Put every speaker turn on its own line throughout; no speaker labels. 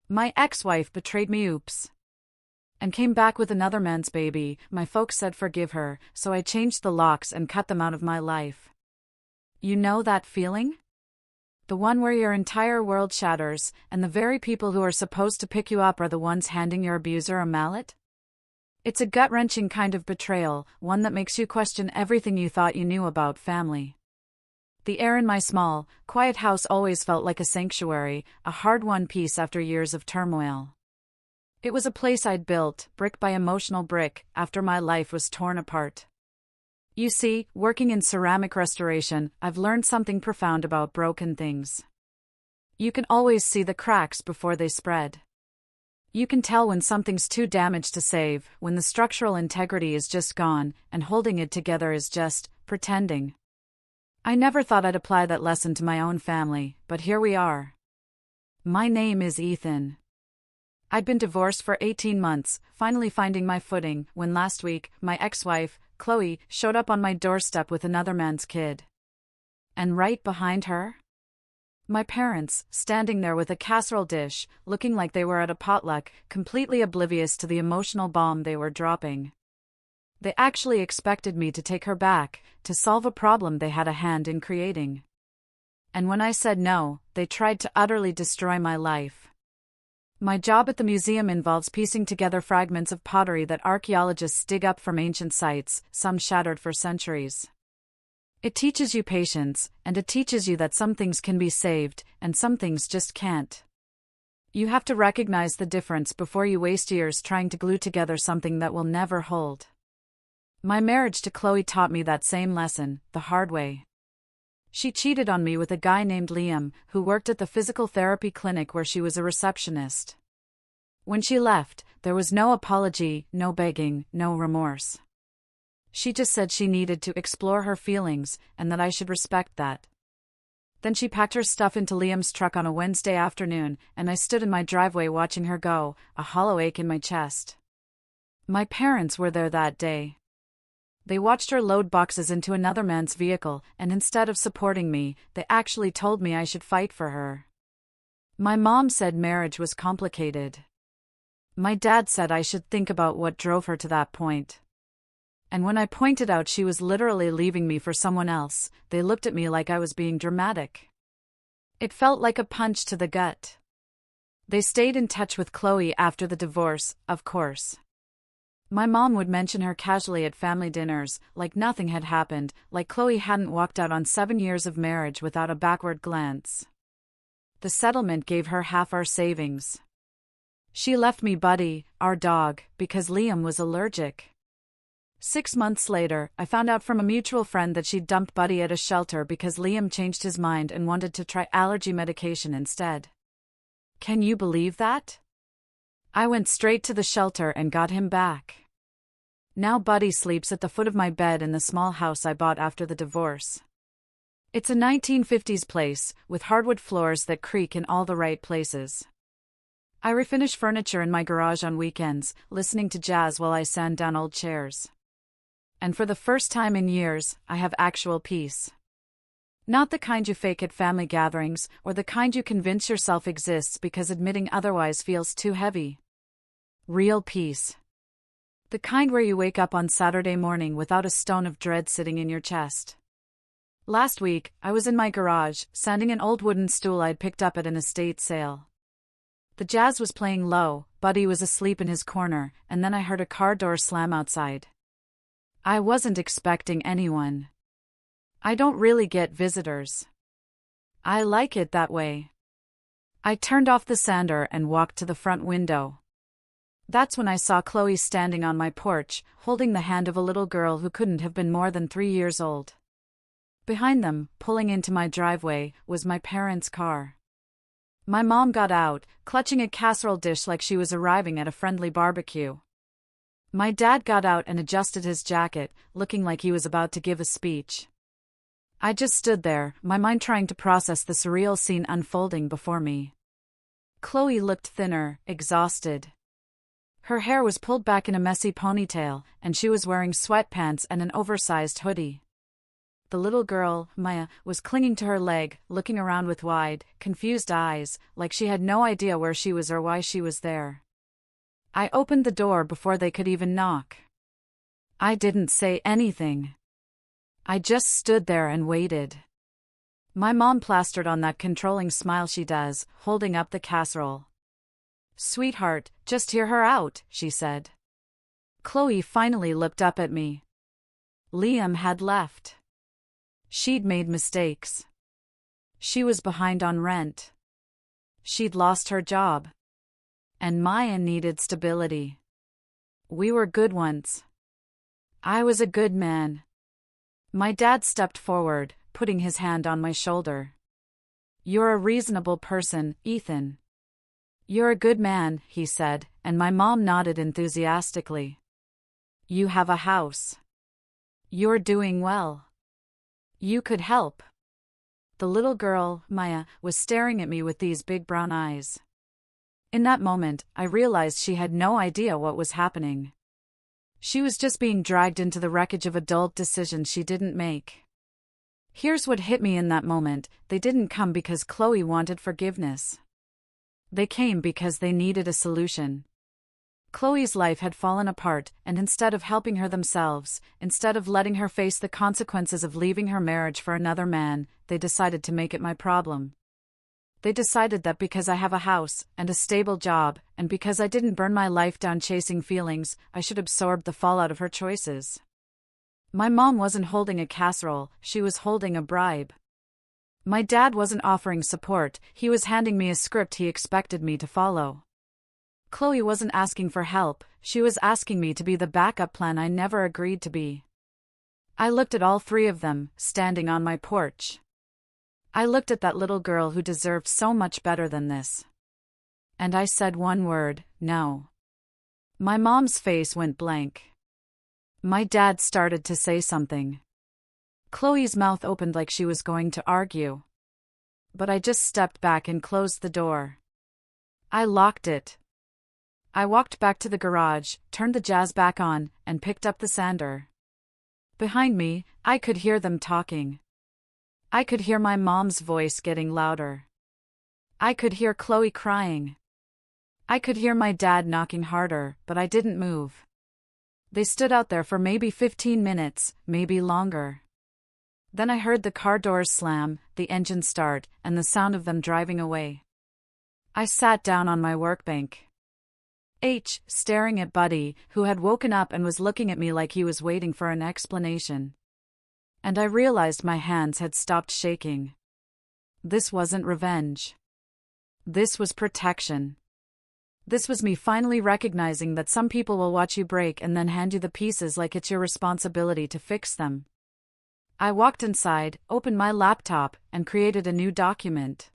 My ex-wife betrayed me, oops. And came back with another man's baby. My folks said forgive her, so I changed the locks and cut them out of my life. You know that feeling? The one where your entire world shatters, and the very people who are supposed to pick you up are the ones handing your abuser a mallet? It's a gut-wrenching kind of betrayal, one that makes you question everything you thought you knew about family. The air in my small, quiet house always felt like a sanctuary, a hard-won peace after years of turmoil. It was a place I'd built, brick by emotional brick, after my life was torn apart. You see, working in ceramic restoration, I've learned something profound about broken things. You can always see the cracks before they spread. You can tell when something's too damaged to save, when the structural integrity is just gone, and holding it together is just pretending. I never thought I'd apply that lesson to my own family, but here we are. My name is Ethan. I'd been divorced for 18 months, finally finding my footing, when last week, my ex-wife, Chloe, showed up on my doorstep with another man's kid. And right behind her? My parents, standing there with a casserole dish, looking like they were at a potluck, completely oblivious to the emotional bomb they were dropping. They actually expected me to take her back, to solve a problem they had a hand in creating. And when I said no, they tried to utterly destroy my life. My job at the museum involves piecing together fragments of pottery that archaeologists dig up from ancient sites, some shattered for centuries. It teaches you patience, and it teaches you that some things can be saved, and some things just can't. You have to recognize the difference before you waste years trying to glue together something that will never hold. My marriage to Chloe taught me that same lesson, the hard way. She cheated on me with a guy named Liam, who worked at the physical therapy clinic where she was a receptionist. When she left, there was no apology, no begging, no remorse. She just said she needed to explore her feelings, and that I should respect that. Then she packed her stuff into Liam's truck on a Wednesday afternoon, and I stood in my driveway watching her go, a hollow ache in my chest. My parents were there that day. They watched her load boxes into another man's vehicle, and instead of supporting me, they actually told me I should fight for her. My mom said marriage was complicated. My dad said I should think about what drove her to that point. And when I pointed out she was literally leaving me for someone else, they looked at me like I was being dramatic. It felt like a punch to the gut. They stayed in touch with Chloe after the divorce, of course. My mom would mention her casually at family dinners, like nothing had happened, like Chloe hadn't walked out on 7 years of marriage without a backward glance. The settlement gave her half our savings. She left me Buddy, our dog, because Liam was allergic. 6 months later, I found out from a mutual friend that she'd dumped Buddy at a shelter because Liam changed his mind and wanted to try allergy medication instead. Can you believe that? I went straight to the shelter and got him back. Now Buddy sleeps at the foot of my bed in the small house I bought after the divorce. It's a 1950s place, with hardwood floors that creak in all the right places. I refinish furniture in my garage on weekends, listening to jazz while I sand down old chairs. And for the first time in years, I have actual peace. Not the kind you fake at family gatherings, or the kind you convince yourself exists because admitting otherwise feels too heavy. Real peace. The kind where you wake up on Saturday morning without a stone of dread sitting in your chest. Last week, I was in my garage, sanding an old wooden stool I'd picked up at an estate sale. The jazz was playing low, Buddy was asleep in his corner, and then I heard a car door slam outside. I wasn't expecting anyone. I don't really get visitors. I like it that way. I turned off the sander and walked to the front window. That's when I saw Chloe standing on my porch, holding the hand of a little girl who couldn't have been more than 3 years old. Behind them, pulling into my driveway, was my parents' car. My mom got out, clutching a casserole dish like she was arriving at a friendly barbecue. My dad got out and adjusted his jacket, looking like he was about to give a speech. I just stood there, my mind trying to process the surreal scene unfolding before me. Chloe looked thinner, exhausted. Her hair was pulled back in a messy ponytail, and she was wearing sweatpants and an oversized hoodie. The little girl, Maya, was clinging to her leg, looking around with wide, confused eyes, like she had no idea where she was or why she was there. I opened the door before they could even knock. I didn't say anything. I just stood there and waited. My mom plastered on that controlling smile she does, holding up the casserole. "Sweetheart, just hear her out," she said. Chloe finally looked up at me. Liam had left. She'd made mistakes. She was behind on rent. She'd lost her job. And Maya needed stability. We were good once. I was a good man. My dad stepped forward, putting his hand on my shoulder. "You're a reasonable person, Ethan." "You're a good man," he said, and my mom nodded enthusiastically. "You have a house. You're doing well. You could help." The little girl, Maya, was staring at me with these big brown eyes. In that moment, I realized she had no idea what was happening. She was just being dragged into the wreckage of adult decisions she didn't make. Here's what hit me in that moment: they didn't come because Chloe wanted forgiveness. They came because they needed a solution. Chloe's life had fallen apart, and instead of helping her themselves, instead of letting her face the consequences of leaving her marriage for another man, they decided to make it my problem. They decided that because I have a house and a stable job, and because I didn't burn my life down chasing feelings, I should absorb the fallout of her choices. My mom wasn't holding a casserole, she was holding a bribe. My dad wasn't offering support, he was handing me a script he expected me to follow. Chloe wasn't asking for help, she was asking me to be the backup plan I never agreed to be. I looked at all three of them, standing on my porch. I looked at that little girl who deserved so much better than this. And I said one word: no. My mom's face went blank. My dad started to say something. Chloe's mouth opened like she was going to argue. But I just stepped back and closed the door. I locked it. I walked back to the garage, turned the jazz back on, and picked up the sander. Behind me, I could hear them talking. I could hear my mom's voice getting louder. I could hear Chloe crying. I could hear my dad knocking harder, but I didn't move. They stood out there for maybe 15 minutes, maybe longer. Then I heard the car doors slam, the engine start, and the sound of them driving away. I sat down on my workbench. Staring at Buddy, who had woken up and was looking at me like he was waiting for an explanation. And I realized my hands had stopped shaking. This wasn't revenge. This was protection. This was me finally recognizing that some people will watch you break and then hand you the pieces like it's your responsibility to fix them. I walked inside, opened my laptop, and created a new document.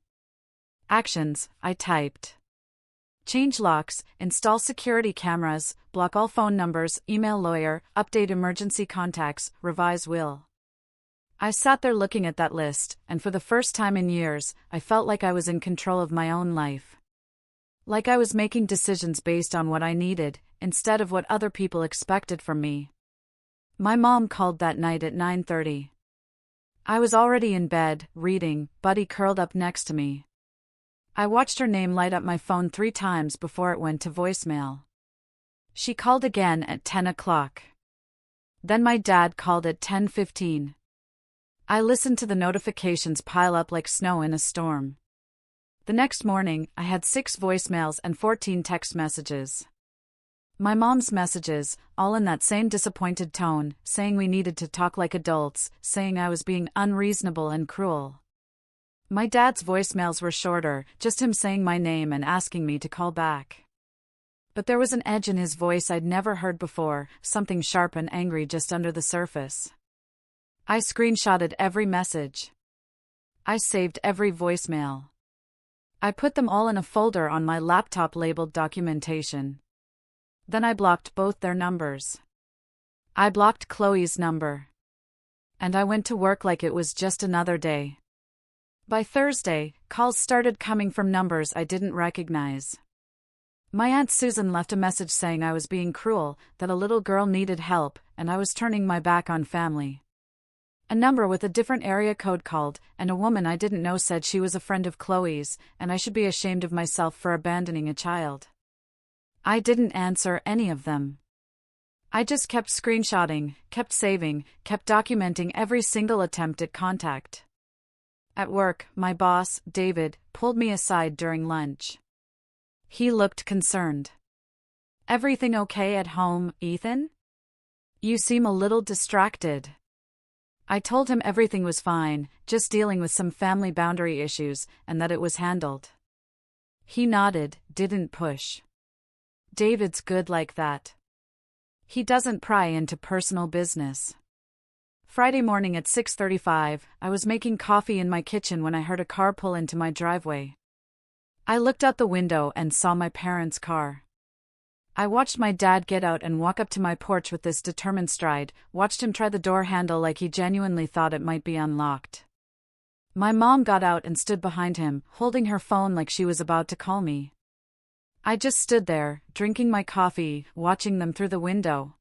Actions, I typed. Change locks, install security cameras, block all phone numbers, email lawyer, update emergency contacts, revise will. I sat there looking at that list, and for the first time in years, I felt like I was in control of my own life. Like I was making decisions based on what I needed, instead of what other people expected from me. My mom called that night at 9:30. I was already in bed, reading, Buddy curled up next to me. I watched her name light up my phone 3 times before it went to voicemail. She called again at 10 o'clock. Then my dad called at 10:15. I listened to the notifications pile up like snow in a storm. The next morning, I had 6 voicemails and 14 text messages. My mom's messages, all in that same disappointed tone, saying we needed to talk like adults, saying I was being unreasonable and cruel. My dad's voicemails were shorter, just him saying my name and asking me to call back. But there was an edge in his voice I'd never heard before, something sharp and angry just under the surface. I screenshotted every message. I saved every voicemail. I put them all in a folder on my laptop labeled documentation. Then I blocked both their numbers. I blocked Chloe's number. And I went to work like it was just another day. By Thursday, calls started coming from numbers I didn't recognize. My Aunt Susan left a message saying I was being cruel, that a little girl needed help, and I was turning my back on family. A number with a different area code called, and a woman I didn't know said she was a friend of Chloe's, and I should be ashamed of myself for abandoning a child. I didn't answer any of them. I just kept screenshotting, kept saving, kept documenting every single attempt at contact. At work, my boss, David, pulled me aside during lunch. He looked concerned. "Everything okay at home, Ethan? You seem a little distracted." I told him everything was fine, just dealing with some family boundary issues, and that it was handled. He nodded, didn't push. David's good like that. He doesn't pry into personal business. Friday morning at 6:35, I was making coffee in my kitchen when I heard a car pull into my driveway. I looked out the window and saw my parents' car. I watched my dad get out and walk up to my porch with this determined stride, watched him try the door handle like he genuinely thought it might be unlocked. My mom got out and stood behind him, holding her phone like she was about to call me. I just stood there, drinking my coffee, watching them through the window.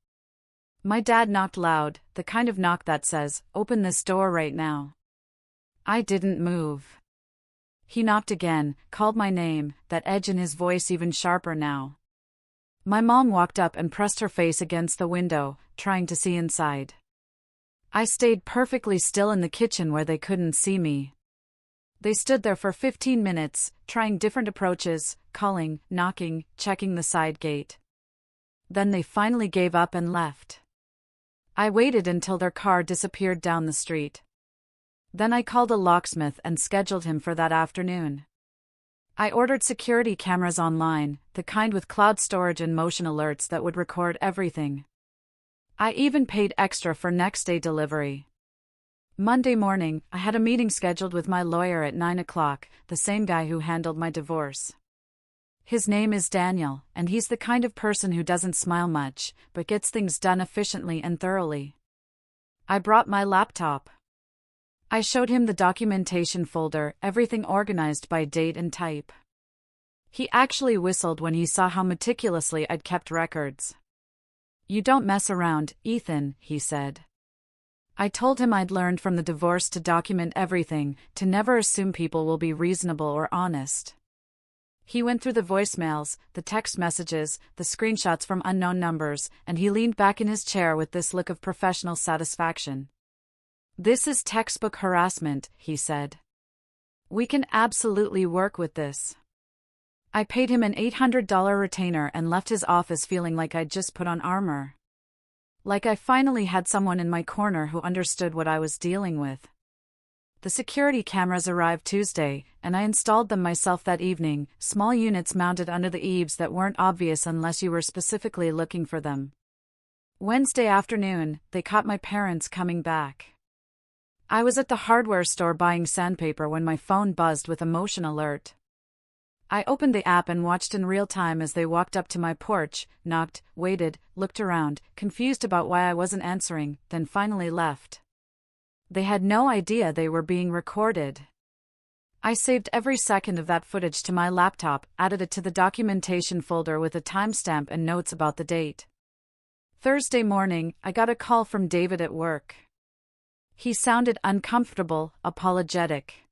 My dad knocked loud, the kind of knock that says, "Open this door right now." I didn't move. He knocked again, called my name, that edge in his voice even sharper now. My mom walked up and pressed her face against the window, trying to see inside. I stayed perfectly still in the kitchen where they couldn't see me. They stood there for 15 minutes, trying different approaches, calling, knocking, checking the side gate. Then they finally gave up and left. I waited until their car disappeared down the street. Then I called a locksmith and scheduled him for that afternoon. I ordered security cameras online, the kind with cloud storage and motion alerts that would record everything. I even paid extra for next-day delivery. Monday morning, I had a meeting scheduled with my lawyer at 9 o'clock, the same guy who handled my divorce. His name is Daniel, and he's the kind of person who doesn't smile much, but gets things done efficiently and thoroughly. I brought my laptop. I showed him the documentation folder, everything organized by date and type. He actually whistled when he saw how meticulously I'd kept records. "You don't mess around, Ethan," he said. I told him I'd learned from the divorce to document everything, to never assume people will be reasonable or honest. He went through the voicemails, the text messages, the screenshots from unknown numbers, and he leaned back in his chair with this look of professional satisfaction. "This is textbook harassment," he said. "We can absolutely work with this." I paid him an $800 retainer and left his office feeling like I'd just put on armor. Like I finally had someone in my corner who understood what I was dealing with. The security cameras arrived Tuesday, and I installed them myself that evening, small units mounted under the eaves that weren't obvious unless you were specifically looking for them. Wednesday afternoon, they caught my parents coming back. I was at the hardware store buying sandpaper when my phone buzzed with a motion alert. I opened the app and watched in real time as they walked up to my porch, knocked, waited, looked around, confused about why I wasn't answering, then finally left. They had no idea they were being recorded. I saved every second of that footage to my laptop, added it to the documentation folder with a timestamp and notes about the date. Thursday morning, I got a call from David at work. He sounded uncomfortable, apologetic.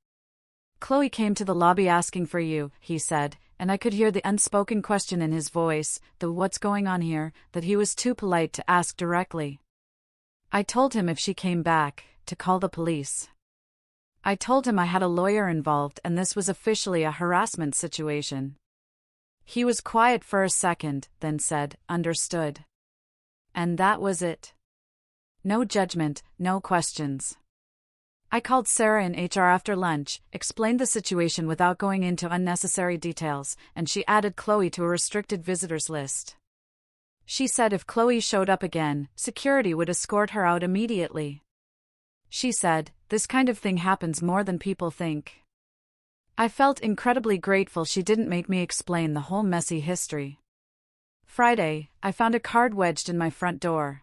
"Chloe came to the lobby asking for you," he said, and I could hear the unspoken question in his voice, the "what's going on here," that he was too polite to ask directly. I told him if she came back, to call the police. I told him I had a lawyer involved and this was officially a harassment situation. He was quiet for a second, then said, "Understood." And that was it. No judgment, no questions. I called Sarah in HR after lunch, explained the situation without going into unnecessary details, and she added Chloe to a restricted visitors list. She said if Chloe showed up again, security would escort her out immediately. She said, "This kind of thing happens more than people think." I felt incredibly grateful she didn't make me explain the whole messy history. Friday, I found a card wedged in my front door.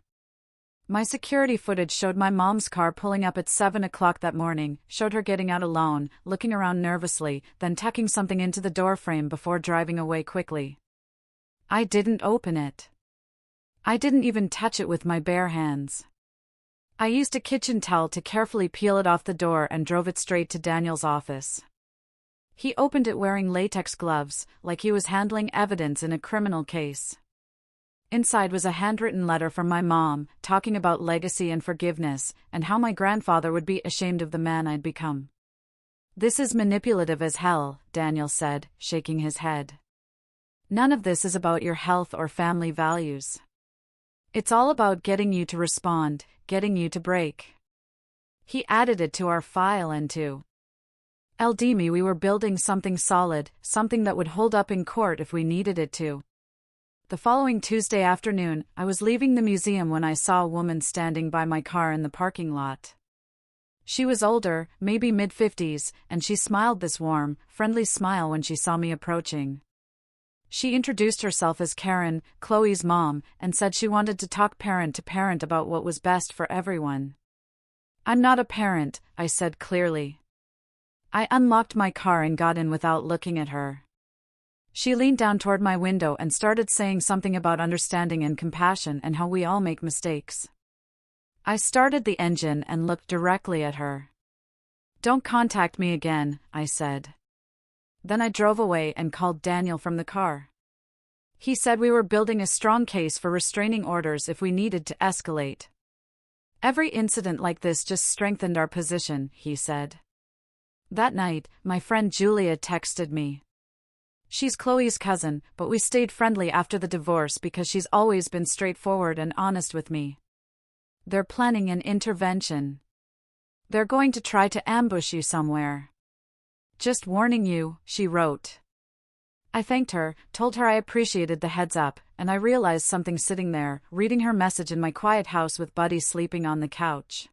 My security footage showed my mom's car pulling up at 7 o'clock that morning, showed her getting out alone, looking around nervously, then tucking something into the doorframe before driving away quickly. I didn't open it. I didn't even touch it with my bare hands. I used a kitchen towel to carefully peel it off the door and drove it straight to Daniel's office. He opened it wearing latex gloves, like he was handling evidence in a criminal case. Inside was a handwritten letter from my mom, talking about legacy and forgiveness, and how my grandfather would be ashamed of the man I'd become. "This is manipulative as hell," Daniel said, shaking his head. "None of this is about your health or family values. It's all about getting you to respond, getting you to break." He added it to our file and to LD me we were building something solid, something that would hold up in court if we needed it to. The following Tuesday afternoon, I was leaving the museum when I saw a woman standing by my car in the parking lot. She was older, maybe mid-50s, and she smiled this warm, friendly smile when she saw me approaching. She introduced herself as Karen, Chloe's mom, and said she wanted to talk parent to parent about what was best for everyone. "I'm not a parent," I said clearly. I unlocked my car and got in without looking at her. She leaned down toward my window and started saying something about understanding and compassion and how we all make mistakes. I started the engine and looked directly at her. "Don't contact me again," I said. Then I drove away and called Daniel from the car. He said we were building a strong case for restraining orders if we needed to escalate. "Every incident like this just strengthened our position," he said. That night, my friend Julia texted me. She's Chloe's cousin, but we stayed friendly after the divorce because she's always been straightforward and honest with me. "They're planning an intervention. They're going to try to ambush you somewhere. Just warning you," she wrote. I thanked her, told her I appreciated the heads up, and I realized something sitting there, reading her message in my quiet house with Buddy sleeping on the couch.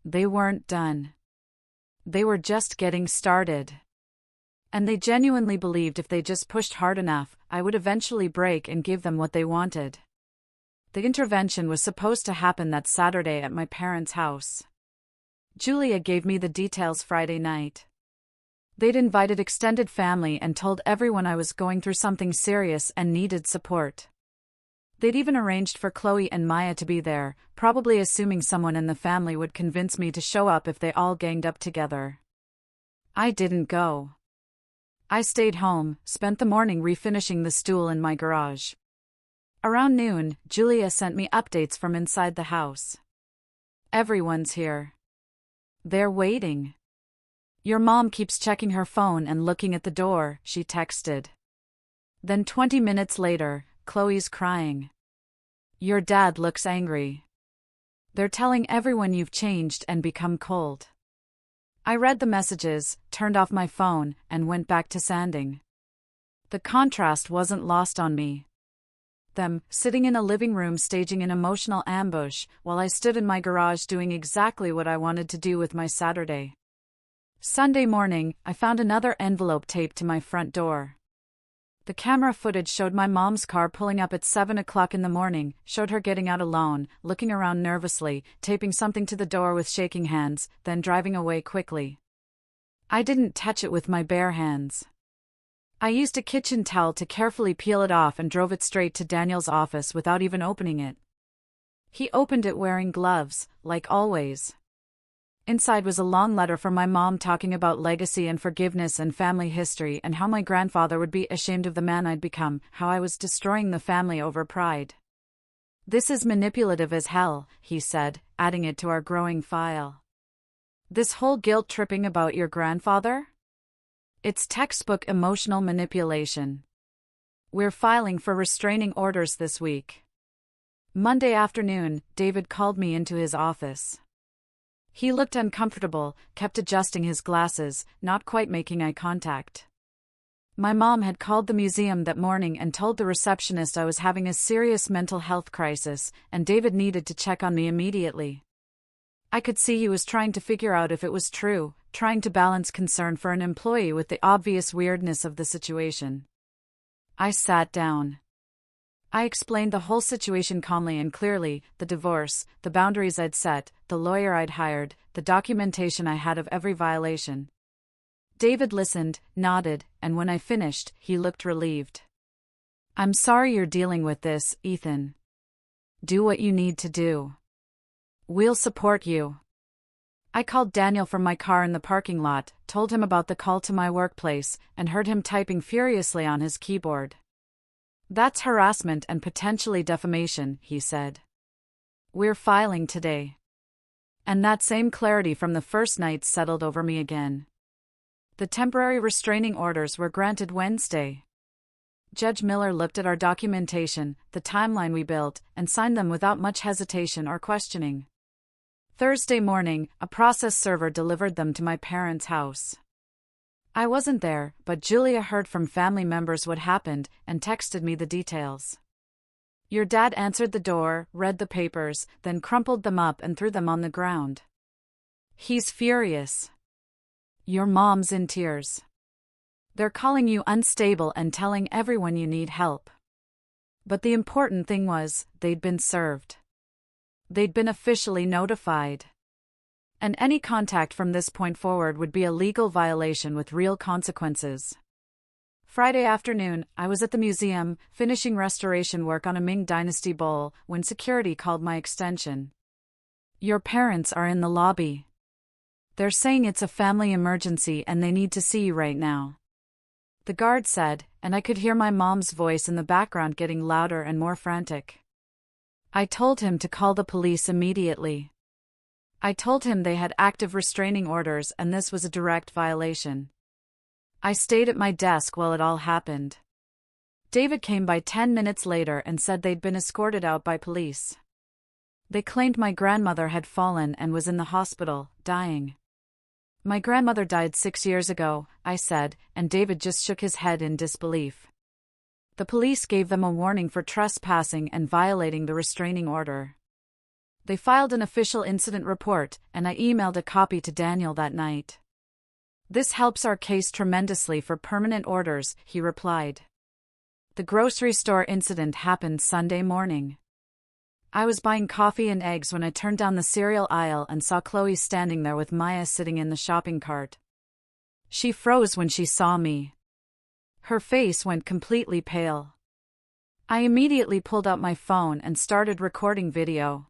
They weren't done. They were just getting started. And they genuinely believed if they just pushed hard enough, I would eventually break and give them what they wanted. The intervention was supposed to happen that Saturday at my parents' house. Julia gave me the details Friday night. They'd invited extended family and told everyone I was going through something serious and needed support. They'd even arranged for Chloe and Maya to be there, probably assuming someone in the family would convince me to show up if they all ganged up together. I didn't go. I stayed home, spent the morning refinishing the stool in my garage. Around noon, Julia sent me updates from inside the house. "Everyone's here. They're waiting. Your mom keeps checking her phone and looking at the door," she texted. Then 20 minutes later, "Chloe's crying. Your dad looks angry. They're telling everyone you've changed and become cold." I read the messages, turned off my phone, and went back to sanding. The contrast wasn't lost on me. Them, sitting in a living room staging an emotional ambush, while I stood in my garage doing exactly what I wanted to do with my Saturday. Sunday morning, I found another envelope taped to my front door. The camera footage showed my mom's car pulling up at 7 o'clock in the morning, showed her getting out alone, looking around nervously, taping something to the door with shaking hands, then driving away quickly. I didn't touch it with my bare hands. I used a kitchen towel to carefully peel it off and drove it straight to Daniel's office without even opening it. He opened it wearing gloves, like always. Inside was a long letter from my mom talking about legacy and forgiveness and family history and how my grandfather would be ashamed of the man I'd become, how I was destroying the family over pride. "This is manipulative as hell," he said, adding it to our growing file. "This whole guilt-tripping about your grandfather? It's textbook emotional manipulation. We're filing for restraining orders this week." Monday afternoon, David called me into his office. He looked uncomfortable, kept adjusting his glasses, not quite making eye contact. My mom had called the museum that morning and told the receptionist I was having a serious mental health crisis, and David needed to check on me immediately. I could see he was trying to figure out if it was true, trying to balance concern for an employee with the obvious weirdness of the situation. I sat down. I explained the whole situation calmly and clearly, the divorce, the boundaries I'd set, the lawyer I'd hired, the documentation I had of every violation. David listened, nodded, and when I finished, he looked relieved. "I'm sorry you're dealing with this, Ethan. Do what you need to do. We'll support you. I called Daniel from my car in the parking lot, told him about the call to my workplace, and heard him typing furiously on his keyboard. That's harassment and potentially defamation, he said. We're filing today. And that same clarity from the first night settled over me again. The temporary restraining orders were granted Wednesday. Judge Miller looked at our documentation, the timeline we built, and signed them without much hesitation or questioning. Thursday morning, a process server delivered them to my parents' house. I wasn't there, but Julia heard from family members what happened and texted me the details. Your dad answered the door, read the papers, then crumpled them up and threw them on the ground. He's furious. Your mom's in tears. They're calling you unstable and telling everyone you need help. But the important thing was, they'd been served. They'd been officially notified. And any contact from this point forward would be a legal violation with real consequences. Friday afternoon, I was at the museum, finishing restoration work on a Ming Dynasty bowl, when security called my extension. Your parents are in the lobby. They're saying it's a family emergency and they need to see you right now. The guard said, and I could hear my mom's voice in the background getting louder and more frantic. I told him to call the police immediately. I told him they had active restraining orders and this was a direct violation. I stayed at my desk while it all happened. David came by 10 minutes later and said they'd been escorted out by police. They claimed my grandmother had fallen and was in the hospital, dying. My grandmother died 6 years ago, I said, and David just shook his head in disbelief. The police gave them a warning for trespassing and violating the restraining order. They filed an official incident report, and I emailed a copy to Daniel that night. This helps our case tremendously for permanent orders, he replied. The grocery store incident happened Sunday morning. I was buying coffee and eggs when I turned down the cereal aisle and saw Chloe standing there with Maya sitting in the shopping cart. She froze when she saw me. Her face went completely pale. I immediately pulled out my phone and started recording video.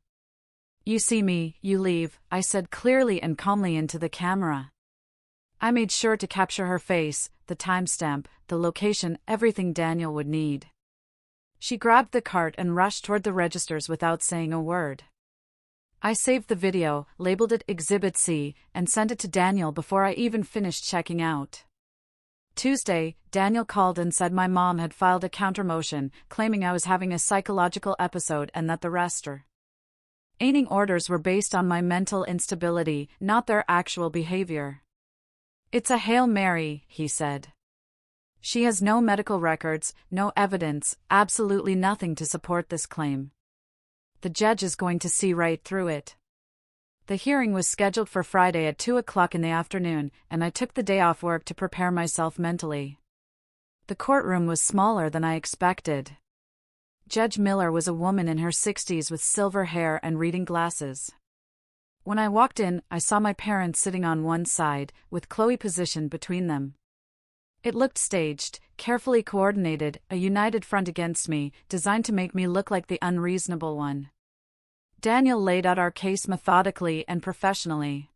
You see me, you leave, I said clearly and calmly into the camera. I made sure to capture her face, the timestamp, the location, everything Daniel would need. She grabbed the cart and rushed toward the registers without saying a word. I saved the video, labeled it Exhibit C, and sent it to Daniel before I even finished checking out. Tuesday, Daniel called and said my mom had filed a countermotion, claiming I was having a psychological episode and that the restraining orders were based on my mental instability, not their actual behavior. It's a Hail Mary, he said. She has no medical records, no evidence, absolutely nothing to support this claim. The judge is going to see right through it. The hearing was scheduled for Friday at 2 o'clock in the afternoon, and I took the day off work to prepare myself mentally. The courtroom was smaller than I expected. Judge Miller was a woman in her 60s with silver hair and reading glasses. When I walked in, I saw my parents sitting on one side, with Chloe positioned between them. It looked staged, carefully coordinated, a united front against me, designed to make me look like the unreasonable one. Daniel laid out our case methodically and professionally.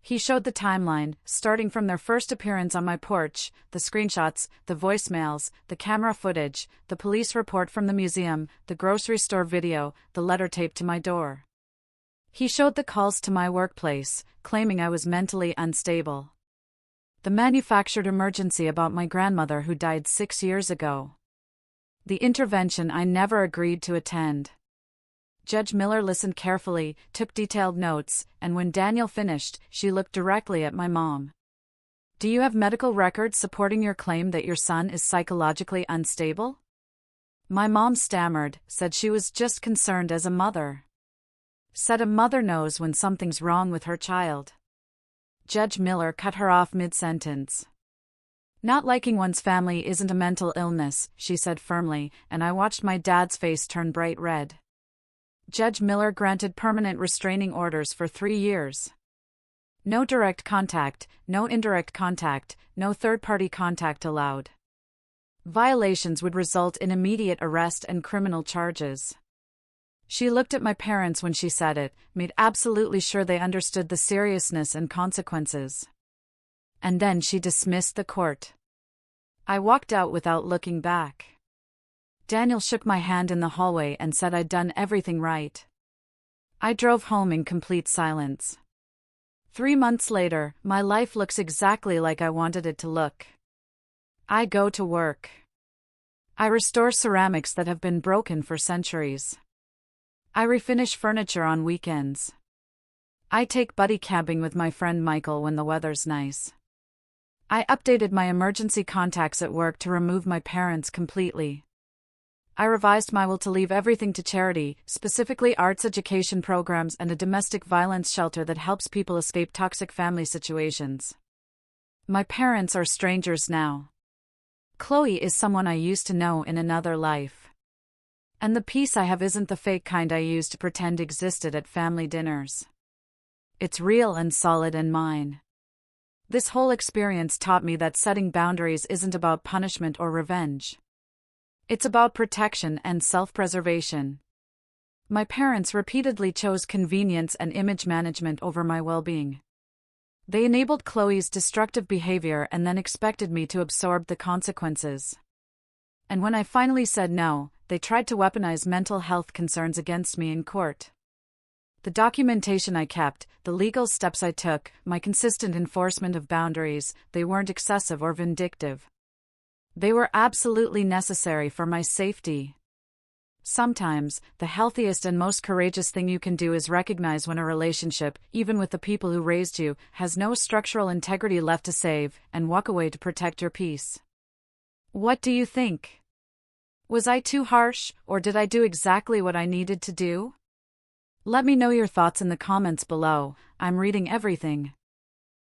He showed the timeline, starting from their first appearance on my porch, the screenshots, the voicemails, the camera footage, the police report from the museum, the grocery store video, the letter taped to my door. He showed the calls to my workplace, claiming I was mentally unstable. The manufactured emergency about my grandmother who died 6 years ago. The intervention I never agreed to attend. Judge Miller listened carefully, took detailed notes, and when Daniel finished, she looked directly at my mom. Do you have medical records supporting your claim that your son is psychologically unstable? My mom stammered, said she was just concerned as a mother. Said a mother knows when something's wrong with her child. Judge Miller cut her off mid-sentence. Not liking one's family isn't a mental illness, she said firmly, and I watched my dad's face turn bright red. Judge Miller granted permanent restraining orders for 3 years. No direct contact, no indirect contact, no third-party contact allowed. Violations would result in immediate arrest and criminal charges. She looked at my parents when she said it, made absolutely sure they understood the seriousness and consequences. And then she dismissed the court. I walked out without looking back. Daniel shook my hand in the hallway and said I'd done everything right. I drove home in complete silence. 3 months later, my life looks exactly like I wanted it to look. I go to work. I restore ceramics that have been broken for centuries. I refinish furniture on weekends. I take buddy camping with my friend Michael when the weather's nice. I updated my emergency contacts at work to remove my parents completely. I revised my will to leave everything to charity, specifically arts education programs and a domestic violence shelter that helps people escape toxic family situations. My parents are strangers now. Chloe is someone I used to know in another life. And the peace I have isn't the fake kind I used to pretend existed at family dinners. It's real and solid and mine. This whole experience taught me that setting boundaries isn't about punishment or revenge. It's about protection and self-preservation. My parents repeatedly chose convenience and image management over my well-being. They enabled Chloe's destructive behavior and then expected me to absorb the consequences. And when I finally said no, they tried to weaponize mental health concerns against me in court. The documentation I kept, the legal steps I took, my consistent enforcement of boundaries, they weren't excessive or vindictive. They were absolutely necessary for my safety. Sometimes, the healthiest and most courageous thing you can do is recognize when a relationship, even with the people who raised you, has no structural integrity left to save, and walk away to protect your peace. What do you think? Was I too harsh, or did I do exactly what I needed to do? Let me know your thoughts in the comments below. I'm reading everything.